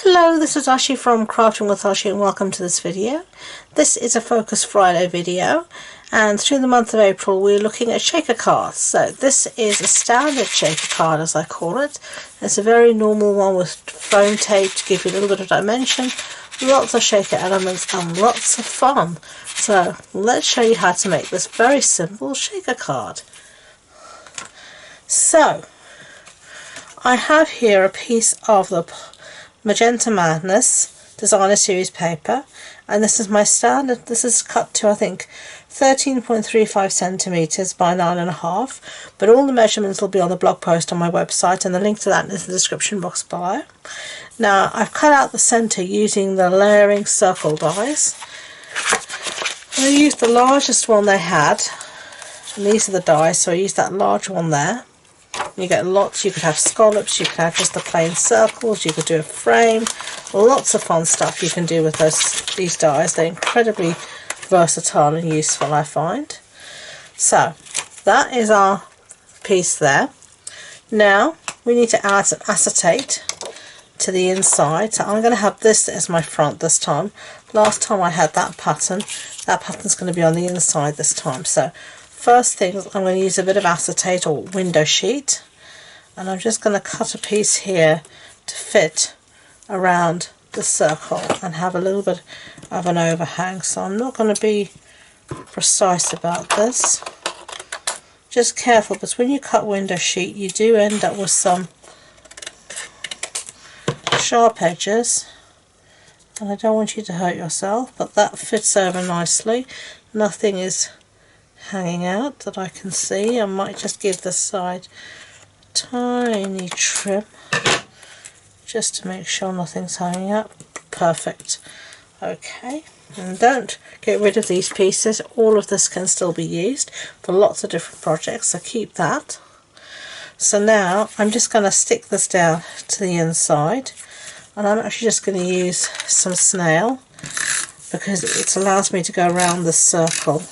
Hello, this is Ashee from Crafting with Ashee and welcome to this video. This is a Focus Friday video, and through the month of April we're looking at shaker cards. So this is a standard shaker card, as I call it. It's a very normal one with foam tape to give you a little bit of dimension, lots of shaker elements and lots of fun. So let's show you how to make this very simple shaker card. So I have here a piece of the Magenta Madness Designer Series paper, and this is my standard. This is cut to I think 13.35 centimeters by 9.5, but all the measurements will be on the blog post on my website, and the link to that is in the description box below. Now I've cut out the center using the layering circle dies. I used the largest one they had, and these are the dies, so I used that large one there. You get lots. You could have scallops, you could have just the plain circles, you could do a frame, lots of fun stuff you can do with these dies. They're incredibly versatile and useful, I find. So that is our piece there. Now we need to add some acetate to the inside, so I'm going to have this as my front this time. Last time I had that pattern's going to be on the inside this time. So first thing, I'm going to use a bit of acetate or window sheet, and I'm just going to cut a piece here to fit around the circle and have a little bit of an overhang. So I'm not going to be precise about this. Just careful, because when you cut window sheet you do end up with some sharp edges, and I don't want you to hurt yourself, but that fits over nicely. Nothing is hanging out that I can see. I might just give this side a tiny trim just to make sure nothing's hanging out. Perfect. Okay, and don't get rid of these pieces. All of this can still be used for lots of different projects, so keep that. So now I'm just going to stick this down to the inside, and I'm actually just going to use some snail because it allows me to go around the circle.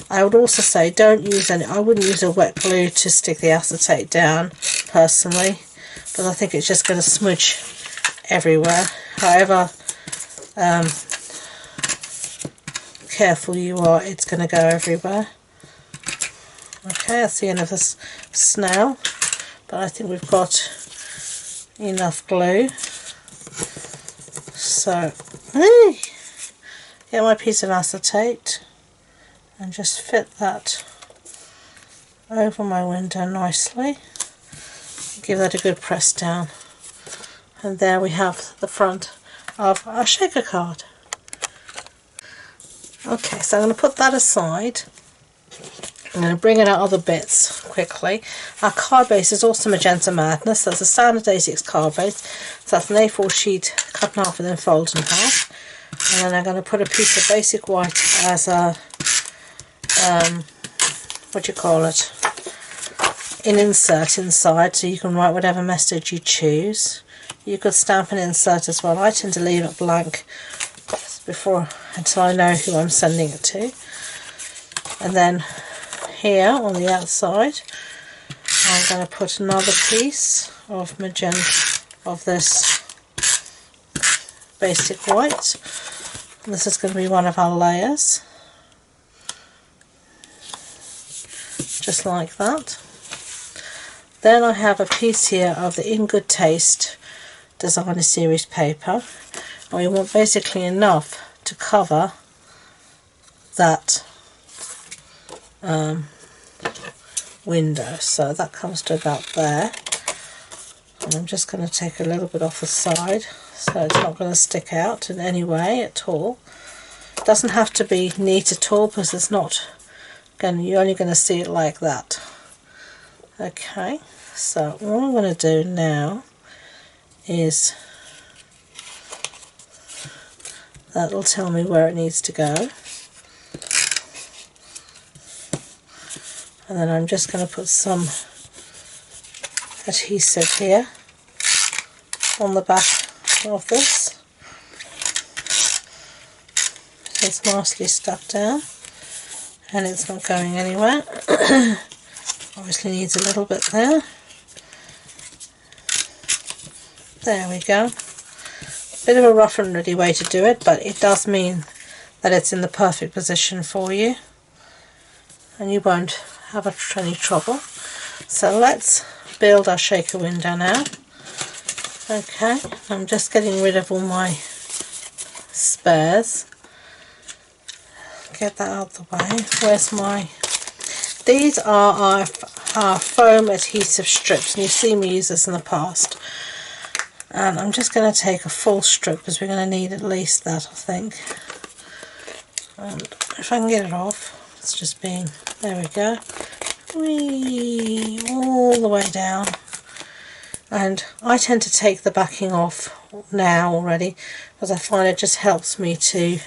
I would also say don't use any, I wouldn't use a wet glue to stick the acetate down personally, but I think it's just going to smudge everywhere. However careful you are, it's going to go everywhere. Okay, that's the end of this snail, but I think we've got enough glue. So get my piece of acetate and just fit that over my window nicely. Give that a good press down, and there we have the front of our shaker card. Okay, so I'm going to put that aside. I'm going to bring in our other bits quickly. Our card base is also Magenta Madness. That's a standard A6 card base. So that's an A4 sheet cut in half and then folded in half. And then I'm going to put a piece of basic white as a what do you call it, an insert inside, so you can write whatever message you choose. You could stamp an insert as well. I tend to leave it blank until I know who I'm sending it to. And then here on the outside I'm going to put another piece of magenta, of this basic white. And this is going to be one of our layers, just like that. Then I have a piece here of the In Good Taste Designer Series paper, and we want basically enough to cover that window, so that comes to about there. And I'm just going to take a little bit off the side so it's not going to stick out in any way at all. It doesn't have to be neat at all, because it's not going, you're only going to see it like that. Okay, so what I'm going to do now is, that'll tell me where it needs to go, and then I'm just going to put some adhesive here on the back of this. So it's nicely stuck down and it's not going anywhere. Obviously needs a little bit there. There we go. Bit of a rough and ready way to do it, but it does mean that it's in the perfect position for you and you won't have any trouble. So let's build our shaker window now. Okay, I'm just getting rid of all my spares. Get that out of the way. Where's my... These are our foam adhesive strips, and you've seen me use this in the past. And I'm just going to take a full strip because we're going to need at least that, I think. And if I can get it off, it's just being... There we go. Whee! All the way down. And I tend to take the backing off now already because I find it just helps me to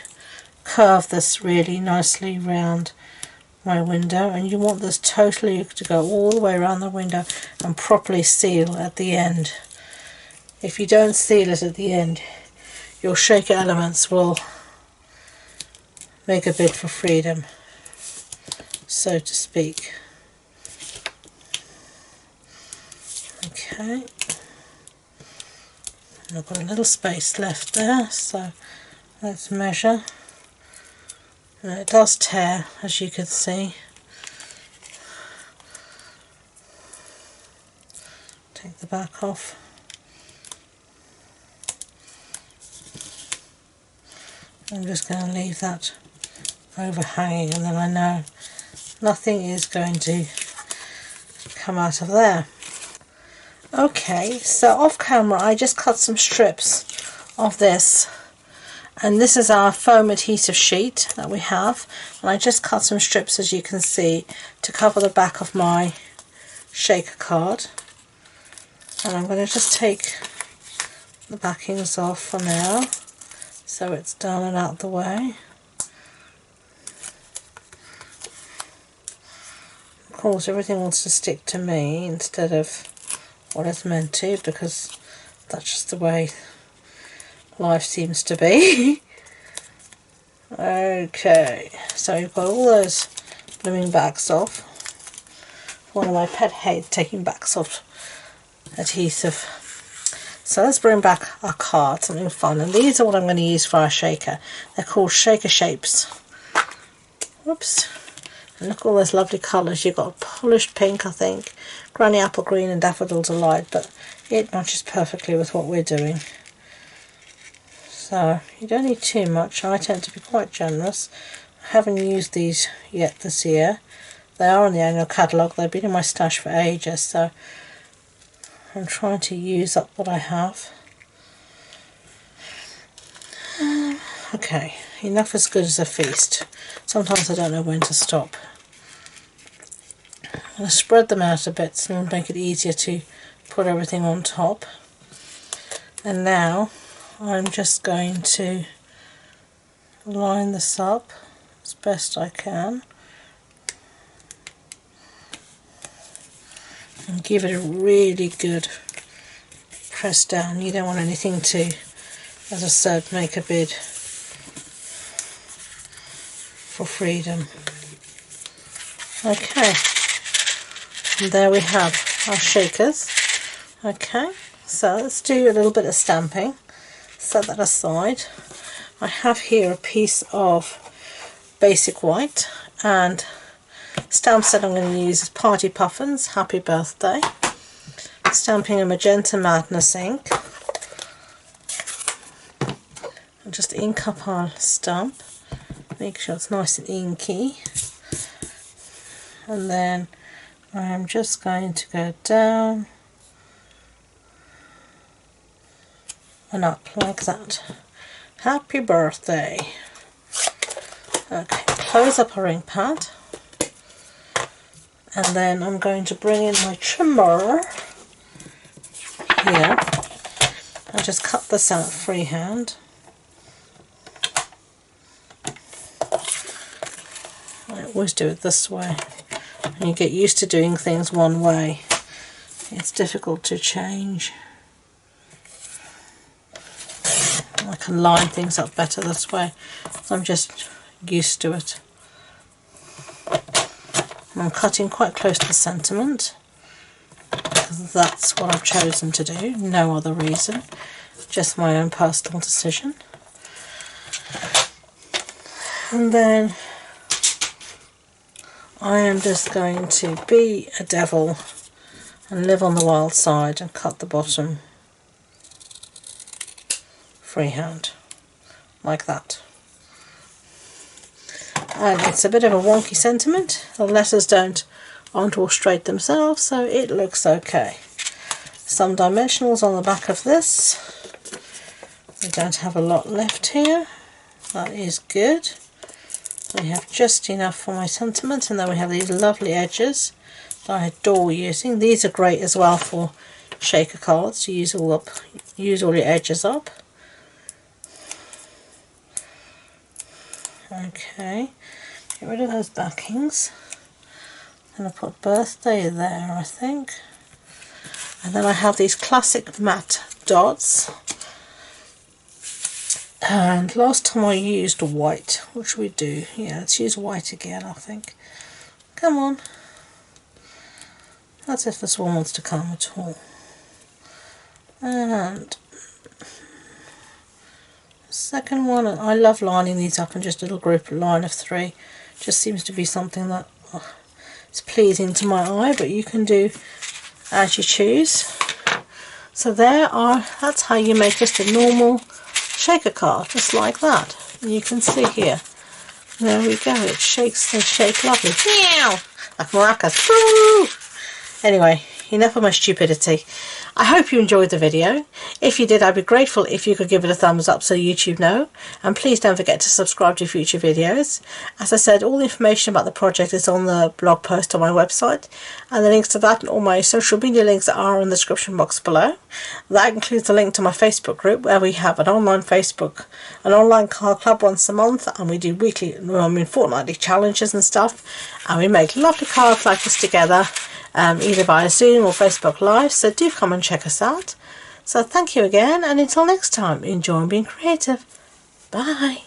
curve this really nicely round my window, and you want this totally to go all the way around the window and properly seal at the end. If you don't seal it at the end, your shaker elements will make a bid for freedom, so to speak. Okay, and I've got a little space left there, so let's measure. And it does tear, as you can see. Take the back off. I'm just going to leave that overhanging, and then I know nothing is going to come out of there. Okay, so off camera I just cut some strips of this, and this is our foam adhesive sheet that we have, and I just cut some strips, as you can see, to cover the back of my shaker card. And I'm going to just take the backings off for now so it's done and out the way. Of course everything wants to stick to me instead of what it's meant to, because that's just the way life seems to be. Okay, so we've got all those blooming backs off. One of my pet hates taking backs off adhesive. So let's bring back our card, something fun, and these are what I'm going to use for our shaker. They're called shaker shapes. Whoops. And look at all those lovely colours. You've got a polished pink, I think, granny apple green and daffodil delight, but it matches perfectly with what we're doing. So you don't need too much. I tend to be quite generous. I haven't used these yet this year. They are in the annual catalogue. They've been in my stash for ages, so I'm trying to use up what I have. Okay, enough is good as a feast. Sometimes I don't know when to stop. I'm going to spread them out a bit so it'll make it easier to put everything on top. And now I'm just going to line this up as best I can and give it a really good press down. You don't want anything to, as I said, make a bid for freedom. Okay, and there we have our shakers. Okay, so let's do a little bit of stamping. Set that aside. I have here a piece of basic white, and stamp set I'm going to use is Party Puffins, Happy Birthday. Stamping a Magenta Madness ink. I'll just ink up our stamp, make sure it's nice and inky, and then I'm just going to go down and up like that. Happy birthday. Okay, close up our ink pad, and then I'm going to bring in my trimmer here and just cut this out freehand. I always do it this way. When you get used to doing things one way, it's difficult to change. I can line things up better this way. I'm just used to it. And I'm cutting quite close to the sentiment because that's what I've chosen to do, no other reason. just my own personal decision. And then I am just going to be a devil and live on the wild side and cut the bottom freehand like that. And it's a bit of a wonky sentiment. The letters aren't all straight themselves, so it looks okay. Some dimensionals on the back of this. We don't have a lot left here. That is good. We have just enough for my sentiment, and then we have these lovely edges that I adore using. These are great as well for shaker cards. You use all your edges up. Okay, get rid of those backings. I'm going to put birthday there, I think. And then I have these classic matte dots. And last time I used white. What should we do? Yeah, let's use white again, I think. Come on. That's if this one wants to come at all. And second one, I love lining these up in just a little group line of 3. Just seems to be something that is pleasing to my eye, but you can do as you choose. So that's how you make just a normal shaker card, just like that. And you can see here. There we go. It shakes, they shake lovely. Meow! Like maracas. Woo! Anyway, enough of my stupidity. I hope you enjoyed the video. If you did, I'd be grateful if you could give it a thumbs up so YouTube know. And please don't forget to subscribe to future videos. As I said, all the information about the project is on the blog post on my website. And the links to that and all my social media links are in the description box below. That includes a link to my Facebook group, where we have an online card club once a month. And we do fortnightly challenges and stuff. And we make lovely cards like this together. Either via Zoom or Facebook Live, so do come and check us out. So thank you again, and until next time, enjoy being creative. Bye.